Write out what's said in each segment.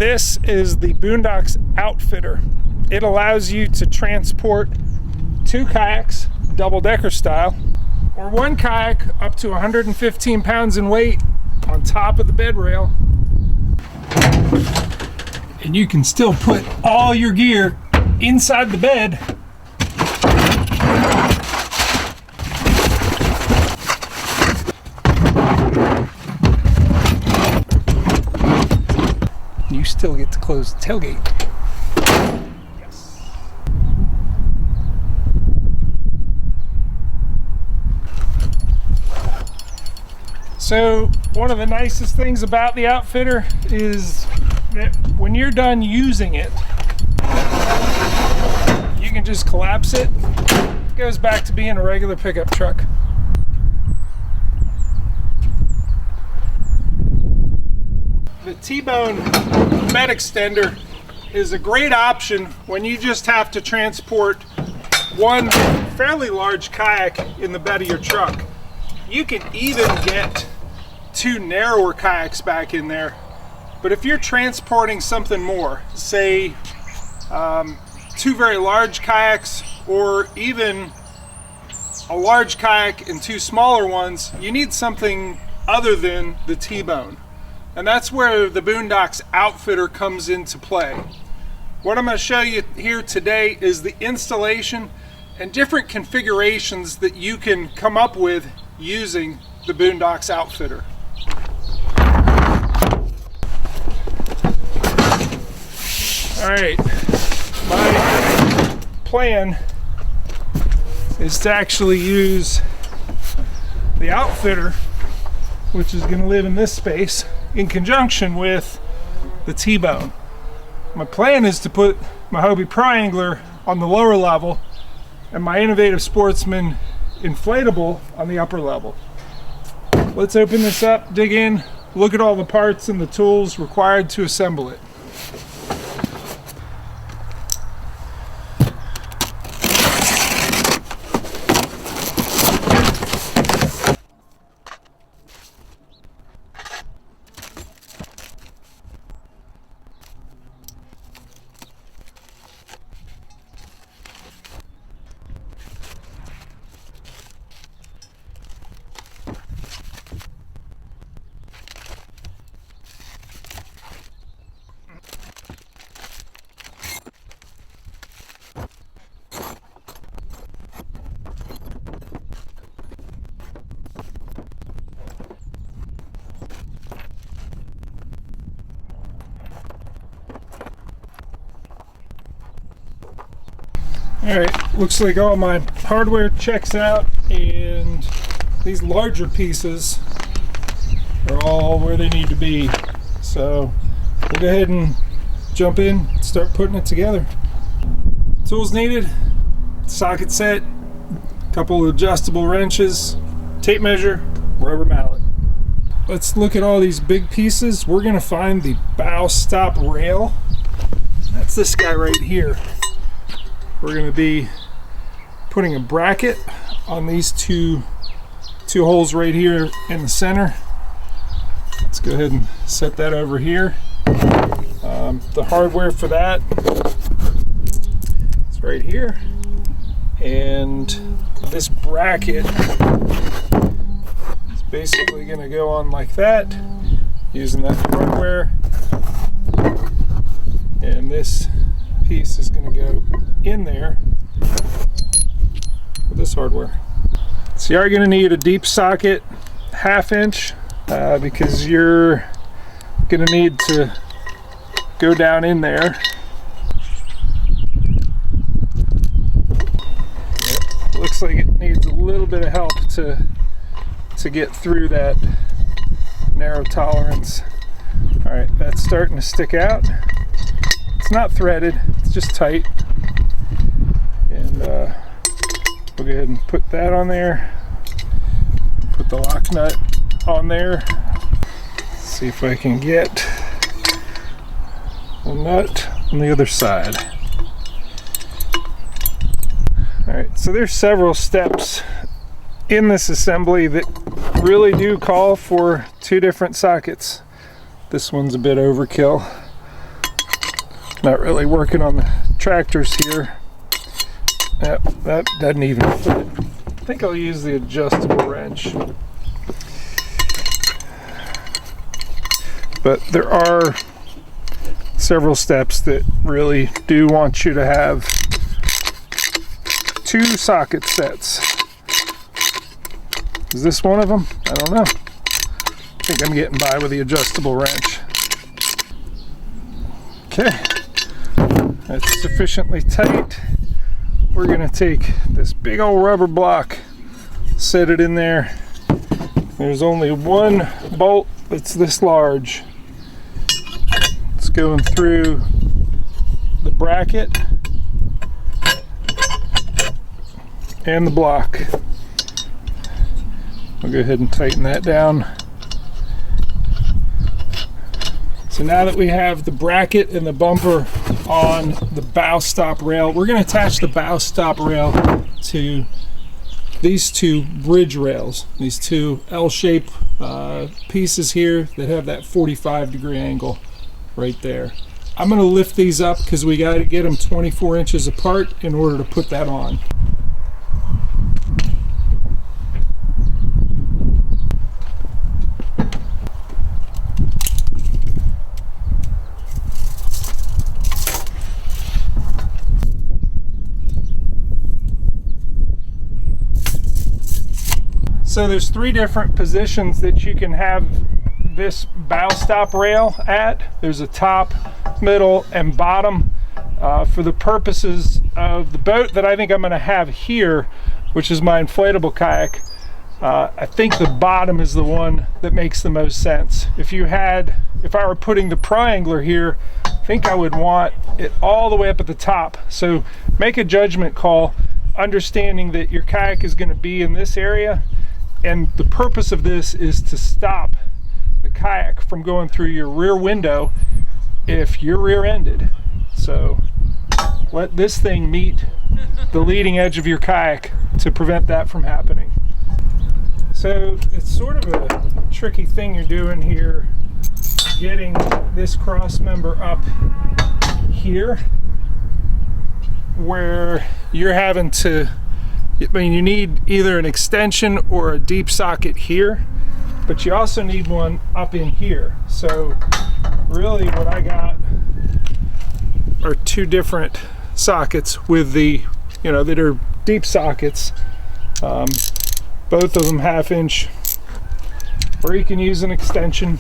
This is the Boonedox Outfitter. It allows you to transport 2 kayaks, double-decker style, or 1 kayak up to 115 pounds in weight on top of the bed rail. And you can still put all your gear inside the bed. You still get to close the tailgate. Yes. So one of the nicest things about the Outfitter is that when you're done using it, you can just collapse it. It goes back to being a regular pickup truck. The T-bone bed extender is a great option when you just have to transport one fairly large kayak in the bed of your truck. You can even get 2 narrower kayaks back in there. But if you're transporting something more, say 2 very large kayaks, or even a large kayak and 2 smaller ones, you need something other than the T-bone. And that's where the Boonedox Outfitter comes into play. What I'm going to show you here today is the installation and different configurations that you can come up with using the Boonedox Outfitter. Alright, my plan is to actually use the Outfitter, which is going to live in this space, in conjunction with the T-bone. My plan is to put my Hobie Pro Angler on the lower level and my Innovative Sportsman inflatable on the upper level. Let's open this up, dig in, look at all the parts and the tools required to assemble it. Alright, looks like all my hardware checks out, and these larger pieces are all where they need to be. So we'll go ahead and jump in and start putting it together. Tools needed: socket set, couple of adjustable wrenches, tape measure, rubber mallet. Let's look at all these big pieces. We're going to find the bow stop rail. That's this guy right here. We're going to be putting a bracket on these two holes right here in the center. Let's go ahead and set that over here. The hardware for that is right here, and this bracket is basically going to go on like that, using that hardware, and this piece is going to go in there with this hardware. So you are going to need a deep socket, 1/2 inch, because you're going to need to go down in there. It looks like it needs a little bit of help to get through that narrow tolerance. Alright, that's starting to stick out. It's not threaded, it's just tight. And we'll go ahead and put that on there. Put the lock nut on there. See if I can get the nut on the other side. Alright, so there's several steps in this assembly that really do call for 2 different sockets. This one's a bit overkill. Not really working on the tractors here. Yep, that doesn't even fit. I think I'll use the adjustable wrench. But there are several steps that really do want you to have 2 socket sets. Is this one of them? I don't know. I think I'm getting by with the adjustable wrench. Okay, that's sufficiently tight. We're gonna take this big old rubber block, set it in there. There's only one bolt that's this large. It's going through the bracket and the block. We'll go ahead and tighten that down. So now that we have the bracket and the bumper on the bow stop rail, we're going to attach the bow stop rail to these 2 bridge rails, these 2 L-shaped pieces here that have that 45-degree angle right there. I'm going to lift these up because we got to get them 24 inches apart in order to put that on. So there's 3 different positions that you can have this bow stop rail at. There's a top, middle, and bottom. For the purposes of the boat that I think I'm going to have here, which is my inflatable kayak, I think the bottom is the one that makes the most sense. If I were putting the Pro-Angler here, I think I would want it all the way up at the top. So make a judgment call, understanding that your kayak is going to be in this area. And the purpose of this is to stop the kayak from going through your rear window if you're rear-ended. So let this thing meet the leading edge of your kayak to prevent that from happening. So it's sort of a tricky thing you're doing here, getting this cross member up here where you're having to, I mean, you need either an extension or a deep socket here, but you also need one up in here. So really what I got are 2 different sockets with the, that are deep sockets. Both of them 1/2 inch, or you can use an extension.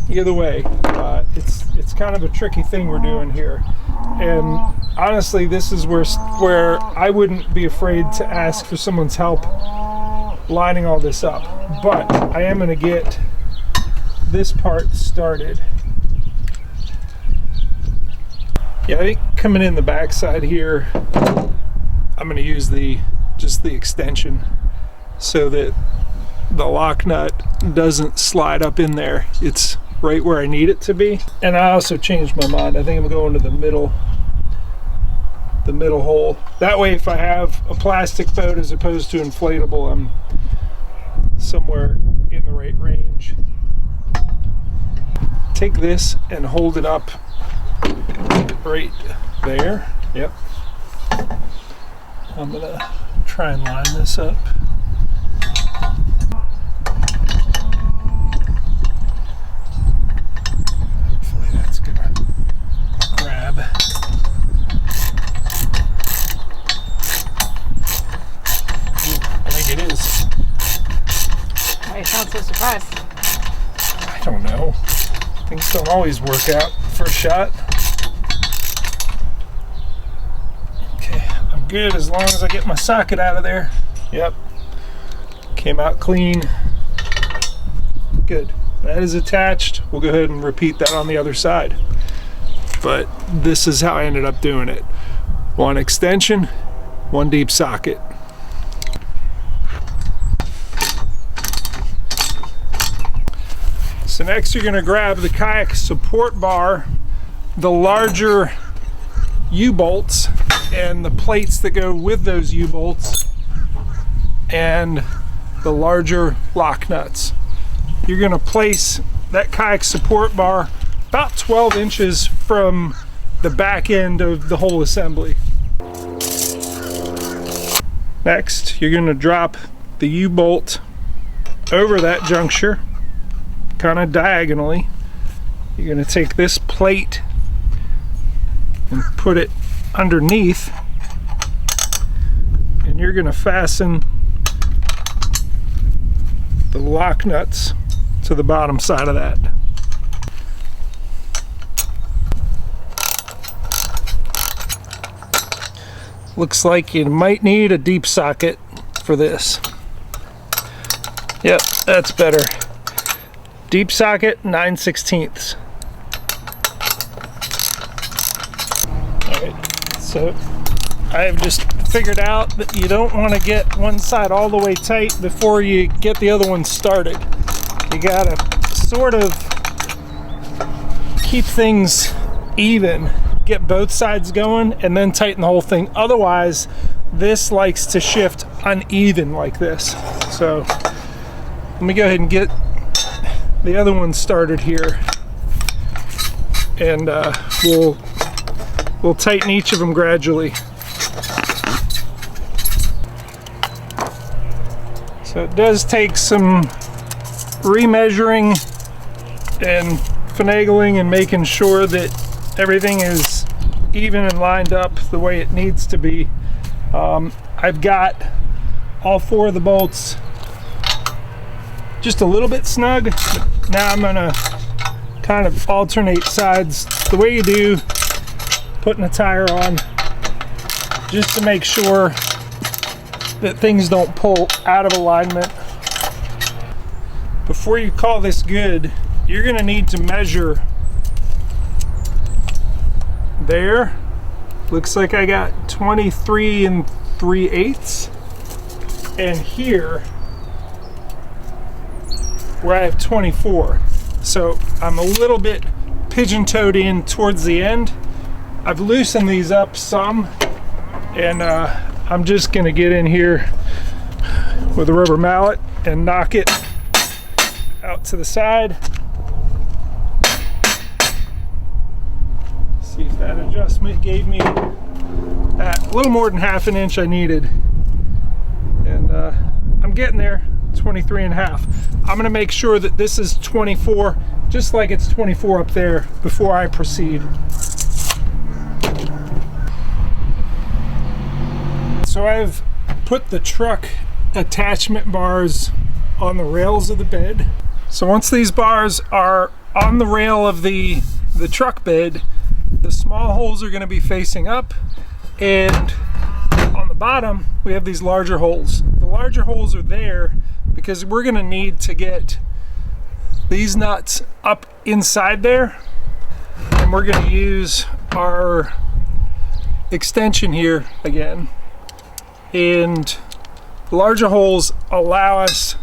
Either way, it's kind of a tricky thing we're doing here. And honestly, this is where I wouldn't be afraid to ask for someone's help lining all this up. But I am going to get this part started. Yeah, I think coming in the backside here, I'm going to use just the extension so that the lock nut doesn't slide up in there. It's right where I need it to be. And I also changed my mind. I think I'm going to the middle hole. That way, if I have a plastic boat as opposed to inflatable, I'm somewhere in the right range. Take this and hold it up right there. Yep. I'm gonna try and line this up. Hopefully that's gonna grab. I think it is. Why you sound so surprised? I don't know. Things don't always work out first shot. Okay, I'm good as long as I get my socket out of there. Yep. Came out clean. Good. That is attached. We'll go ahead and repeat that on the other side. But this is how I ended up doing it. One extension, one deep socket. So next you're going to grab the kayak support bar, the larger U-bolts and the plates that go with those U-bolts, and the larger lock nuts. You're going to place that kayak support bar about 12 inches from the back end of the whole assembly. Next, you're going to drop the U-bolt over that juncture, kind of diagonally. You're going to take this plate and put it underneath, and you're going to fasten the lock nuts to the bottom side of that. Looks like you might need a deep socket for this. Yep, that's better. Deep socket, 9/16. Alright, so I've just figured out that you don't want to get one side all the way tight before you get the other one started. You gotta sort of keep things even, get both sides going, and then tighten the whole thing. Otherwise, this likes to shift uneven like this. So let me go ahead and get the other one started here, and we'll tighten each of them gradually. So it does take some remeasuring and finagling and making sure that everything is even and lined up the way it needs to be. I've got all 4 of the bolts just a little bit snug, but now I'm gonna kind of alternate sides the way you do putting a tire on, just to make sure that things don't pull out of alignment. Before you call this good, you're gonna need to measure there. Looks like I got 23 3/8, and here where I have 24. So I'm a little bit pigeon-toed in towards the end. I've loosened these up some, and I'm just gonna get in here with a rubber mallet and knock it out to the side. See if that adjustment gave me that little more than ½ an inch I needed. And I'm getting there, 23.5. I'm gonna make sure that this is 24, just like it's 24 up there, before I proceed. So I've put the truck attachment bars on the rails of the bed. So once these bars are on the rail of the truck bed, the small holes are going to be facing up, and on the bottom we have these larger holes. The larger holes are there because we're going to need to get these nuts up inside there, and we're going to use our extension here again. And the larger holes allow us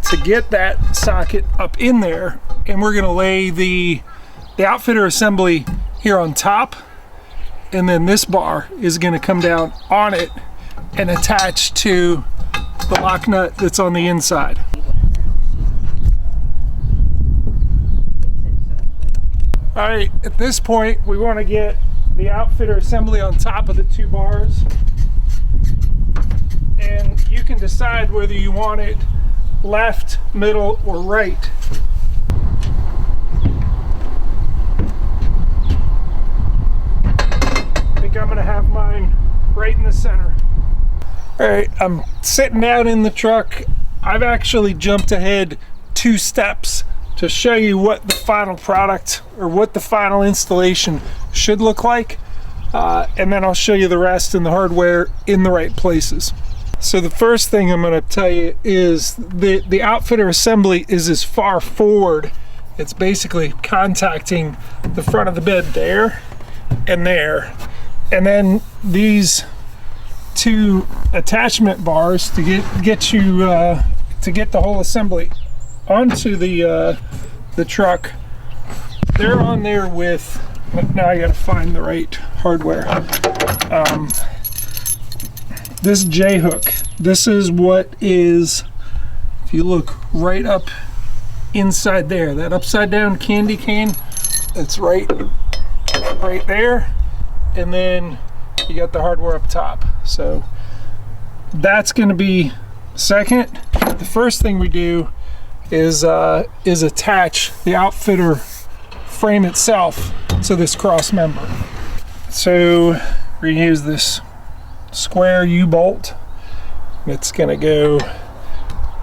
to get that socket up in there, and we're going to lay the outfitter assembly here on top, and then this bar is going to come down on it and attach to the lock nut that's on the inside. All right, at this point we want to get the outfitter assembly on top of the 2 bars, and you can decide whether you want it left, middle, or right. I think I'm gonna have mine right in the center. All right, I'm sitting down in the truck. I've actually jumped ahead 2 steps to show you what the final product or what the final installation should look like, and then I'll show you the rest and the hardware in the right places. So the first thing I'm going to tell you is the outfitter assembly is as far forward. It's basically contacting the front of the bed there and there, and then these 2 attachment bars to get you to get the whole assembly onto the truck. They're on there with, now I got to find the right hardware. This J-hook, this is what is, if you look right up inside there. That upside down candy cane, it's right there. And then you got the hardware up top. So that's gonna be second. The first thing we do is attach the outfitter frame itself to this cross member. So we're gonna use this square U-bolt. It's gonna go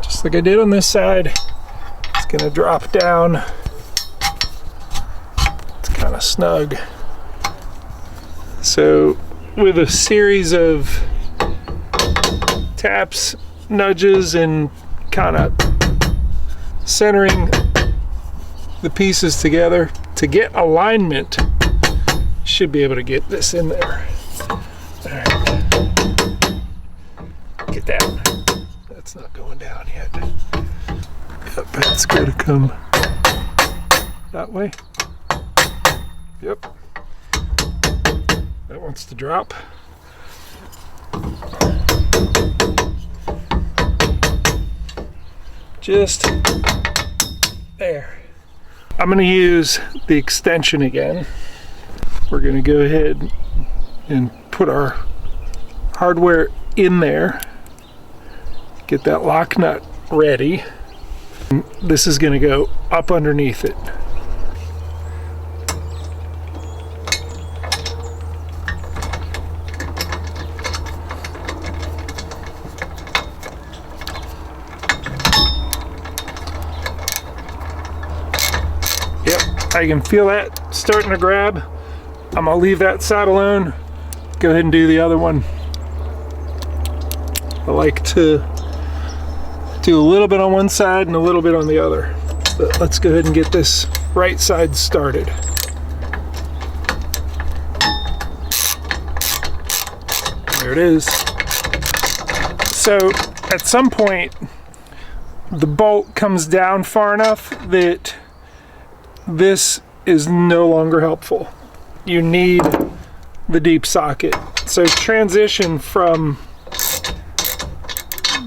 just like I did on this side. It's gonna drop down. It's kind of snug. So with a series of taps, nudges, and kind of centering the pieces together to get alignment, you should be able to get this in there. All right. Get down. That's not going down yet. Yep, it's gonna come that way. Yep. That wants to drop. Just there. I'm going to use the extension again. We're going to go ahead and put our hardware in there. Get that lock nut ready. This is going to go up underneath it. I can feel that starting to grab. I'm gonna leave that side alone. Go ahead and do the other one. I like to do a little bit on one side and a little bit on the other. But let's go ahead and get this right side started. There it is. So at some point, the bolt comes down far enough that this is no longer helpful. You need the deep socket. So transition from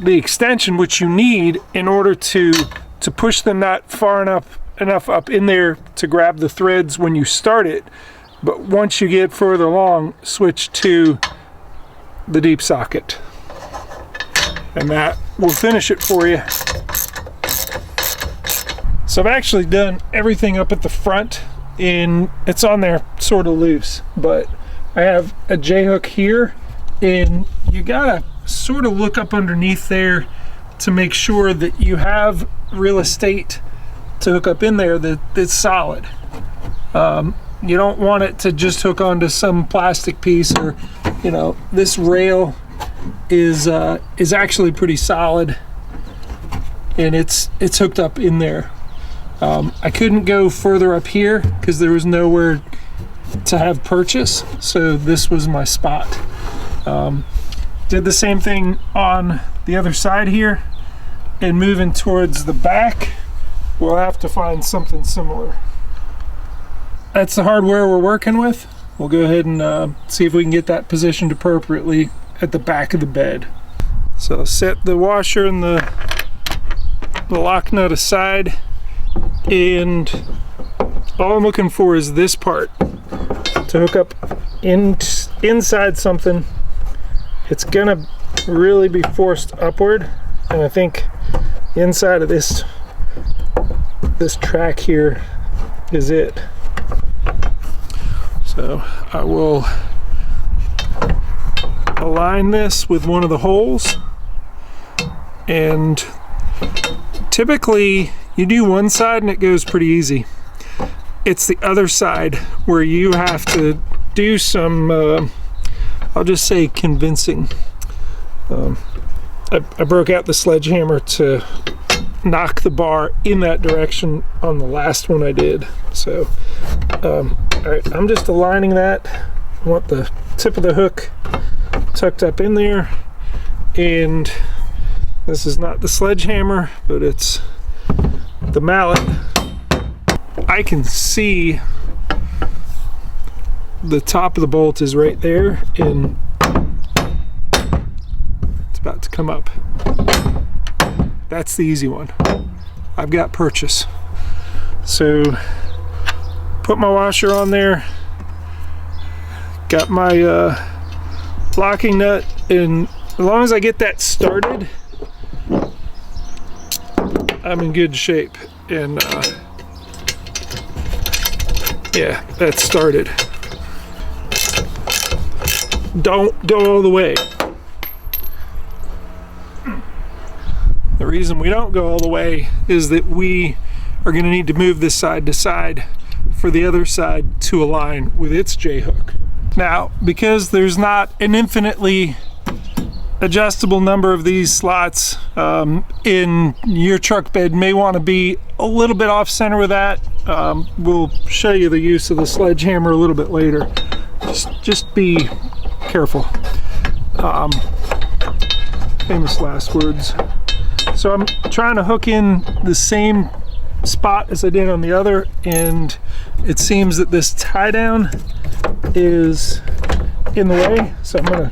the extension, which you need in order to push the nut far enough up in there to grab the threads when you start it. But once you get further along, switch to the deep socket. And that will finish it for you. So I've actually done everything up at the front, and it's on there sort of loose, but I have a J-hook here, and you gotta sort of look up underneath there to make sure that you have real estate to hook up in there that's solid. You don't want it to just hook onto some plastic piece, or, you know, this rail is actually pretty solid, and it's hooked up in there. I couldn't go further up here because there was nowhere to have purchase, so this was my spot. Did the same thing on the other side here, and moving towards the back, we'll have to find something similar. That's the hardware we're working with. We'll go ahead and see if we can get that positioned appropriately at the back of the bed. So I'll set the washer and the lock nut aside. And all I'm looking for is this part to hook up inside something. It's gonna really be forced upward, and I think the inside of this track here is it. So I will align this with one of the holes, and typically you do one side and it goes pretty easy. It's the other side where you have to do some, I'll just say, convincing. I broke out the sledgehammer to knock the bar in that direction on the last one I did. So, all right, I'm just aligning that. I want the tip of the hook tucked up in there, and this is not the sledgehammer, but it's the mallet. I can see the top of the bolt is right there, and it's about to come up. That's the easy one. I've got purchase. So put my washer on there, got my locking nut, and as long as I get that started, I'm in good shape. And yeah, that's started. Don't go all the way. The reason we don't go all the way is that we are going to need to move this side to side for the other side to align with its J-hook. Now, because there's not an infinitely adjustable number of these slots, in your truck bed may want to be a little bit off center with that. We'll show you the use of the sledgehammer a little bit later. Just be careful. Famous last words. So I'm trying to hook in the same spot as I did on the other, and it seems that this tie down is in the way. So I'm gonna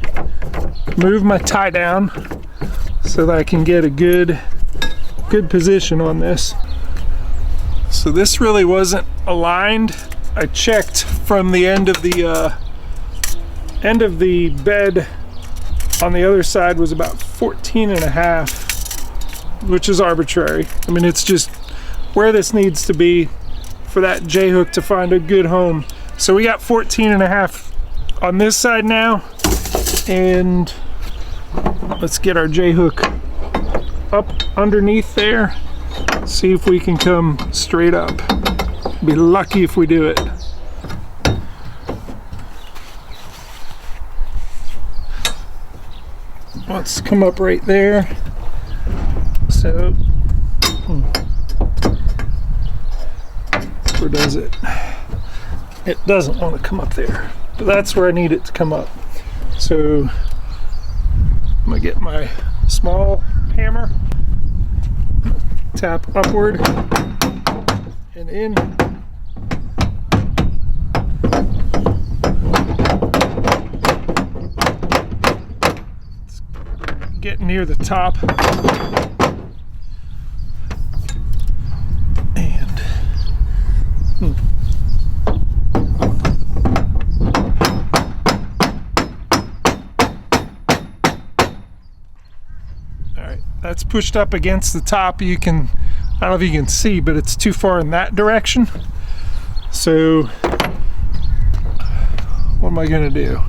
move my tie down so that I can get a good position on this. So this really wasn't aligned. I checked from the end of the bed on the other side was about 14.5, which is arbitrary. I mean, it's just where this needs to be for that J-hook to find a good home. So we got 14.5 on this side now, and let's get our J-hook up underneath there, see if we can come straight up. Be lucky if we do it. Let's come up right there. So, where does it? It doesn't want to come up there, but that's where I need it to come up. So, I'm gonna get my small hammer, tap upward and in. Get near the top, and all right, that's pushed up against the top. You can, I don't know if you can see, but it's too far in that direction. So what am I gonna do?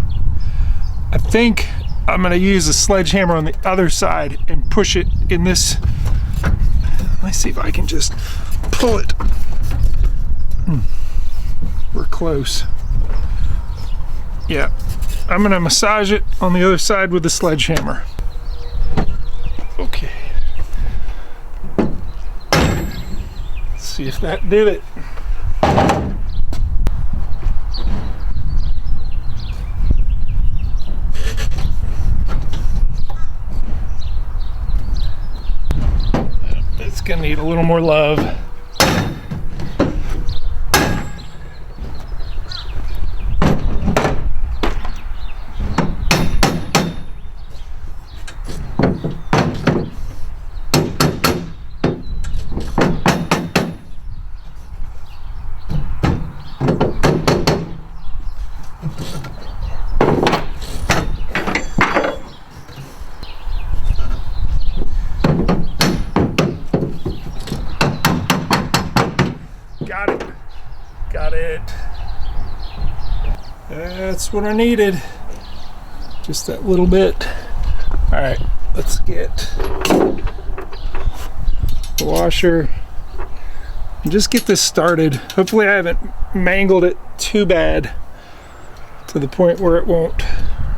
I think I'm gonna use a sledgehammer on the other side and push it in this. Let's see if I can just pull it. We're close. Yeah, I'm gonna massage it on the other side with the sledgehammer. Okay. Let's see if that did it. It's gonna need a little more love. Got it. That's what I needed. Just that little bit. All right, let's get the washer and just get this started. Hopefully I haven't mangled it too bad to the point where it won't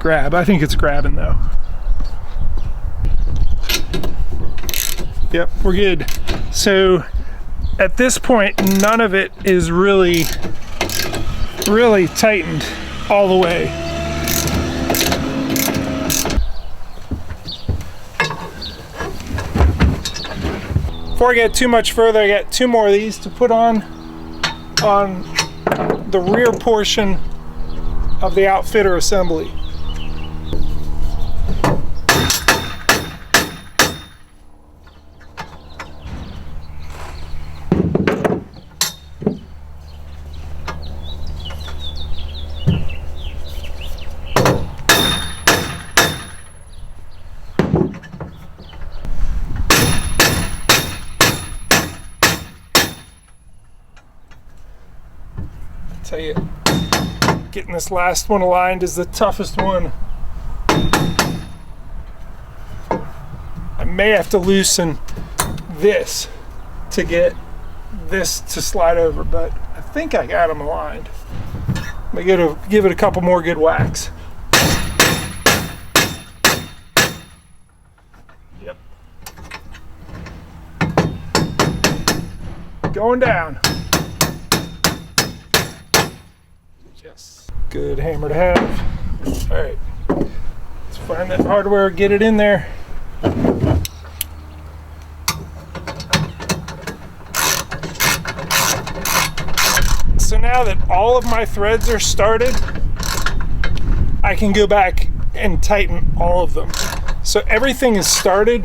grab. I think it's grabbing though. Yep, we're good. So at this point, none of it is really tightened all the way. Before I get too much further, I got 2 more of these to put on the rear portion of the outfitter assembly. tell you, getting this last one aligned is the toughest one. I may have to loosen this to get this to slide over, but I think I got them aligned. I'm gonna give it a couple more good whacks. Yep. Going down. Yes. Good hammer to have. All right. Let's find that hardware, get it in there. So now that all of my threads are started, I can go back and tighten all of them. So everything is started.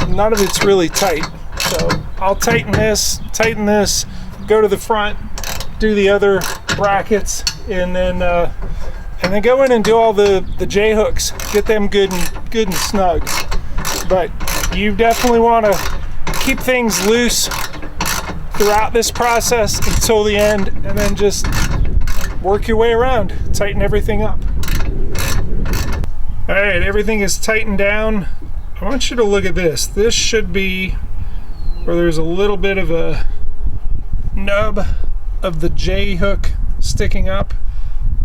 None of it's really tight. So I'll tighten this, go to the front, do the other brackets, and then go in and do all the J hooks, get them good and snug. But you definitely want to keep things loose throughout this process until the end, and then just work your way around, tighten everything up. All right, everything is tightened down. I want you to look at this. This should be where there's a little bit of a nub of the J hook sticking up.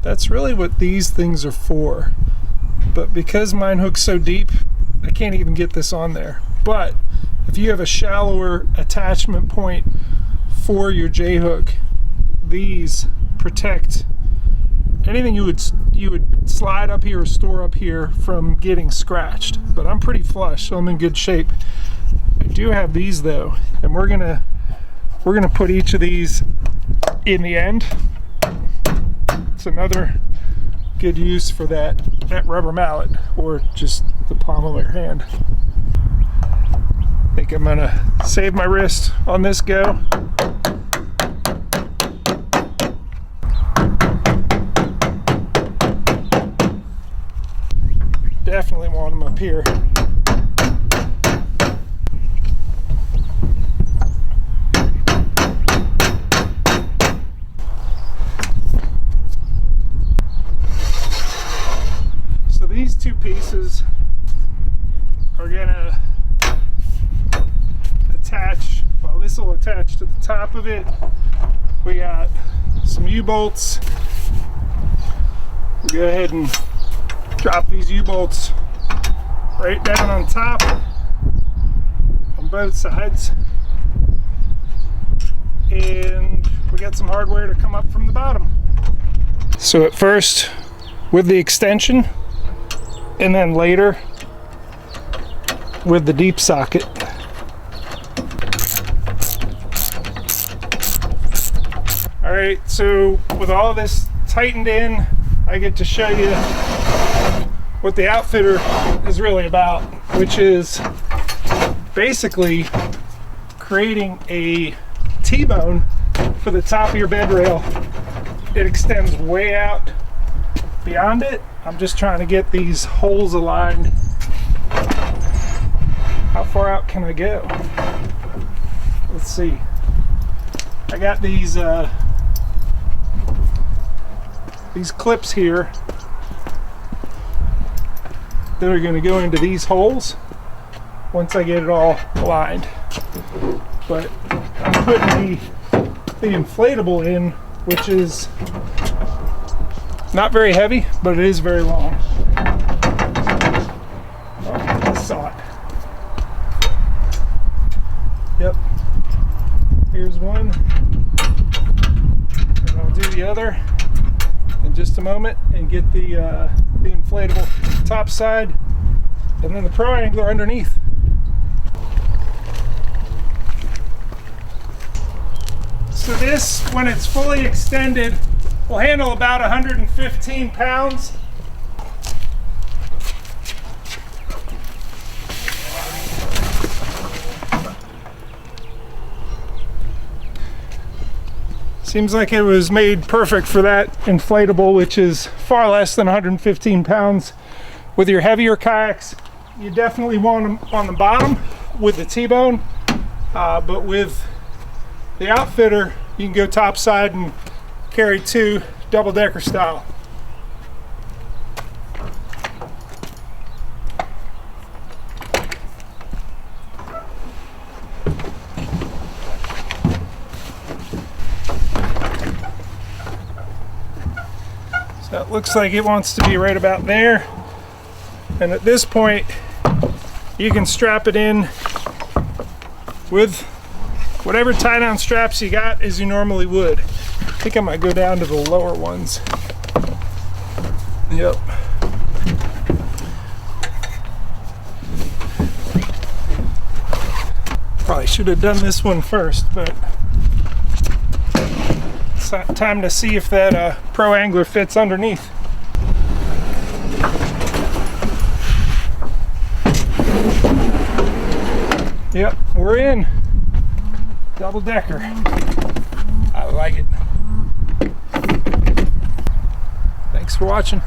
That's really what these things are for. But because mine hooks so deep, I can't even get this on there. But if you have a shallower attachment point for your J hook, these protect anything you would slide up here or store up here from getting scratched. But I'm pretty flush, so I'm in good shape. I do have these though, and we're gonna put each of these in the end. It's another good use for that rubber mallet, or just the palm of your hand. I think I'm gonna save my wrist on this go. Definitely want them up here. So these two pieces are gonna attach, well, this will attach to the top of it. We got some U-bolts. We'll go ahead and drop these U-bolts right down on top on both sides, and we got some hardware to come up from the bottom. So at first with the extension, and then later with the deep socket. All right, so with all this tightened in, I get to show you what the outfitter is really about, which is basically creating a T-bone for the top of your bed rail. It extends way out beyond it. I'm just trying to get these holes aligned. How far out can I go? Let's see. I got these clips here that are going to go into these holes once I get it all aligned. But I'm putting the inflatable in, which is not very heavy, but it is very long. Oh, I saw it. Yep. Here's one. And I'll do the other in just a moment and get the inflatable top side and then the Pro Angler underneath. So this, when it's fully extended, will handle about 115 pounds. Seems like it was made perfect for that inflatable, which is far less than 115 pounds. With your heavier kayaks, you definitely want them on the bottom with the T-bone, but with the outfitter, you can go topside and carry 2 double-decker style. So it looks like it wants to be right about there. And at this point, you can strap it in with whatever tie-down straps you got as you normally would. I think I might go down to the lower ones. Yep. Probably should have done this one first, but it's time to see if that Pro Angler fits underneath. Yep, we're in. Double decker. I like it. Thanks for watching.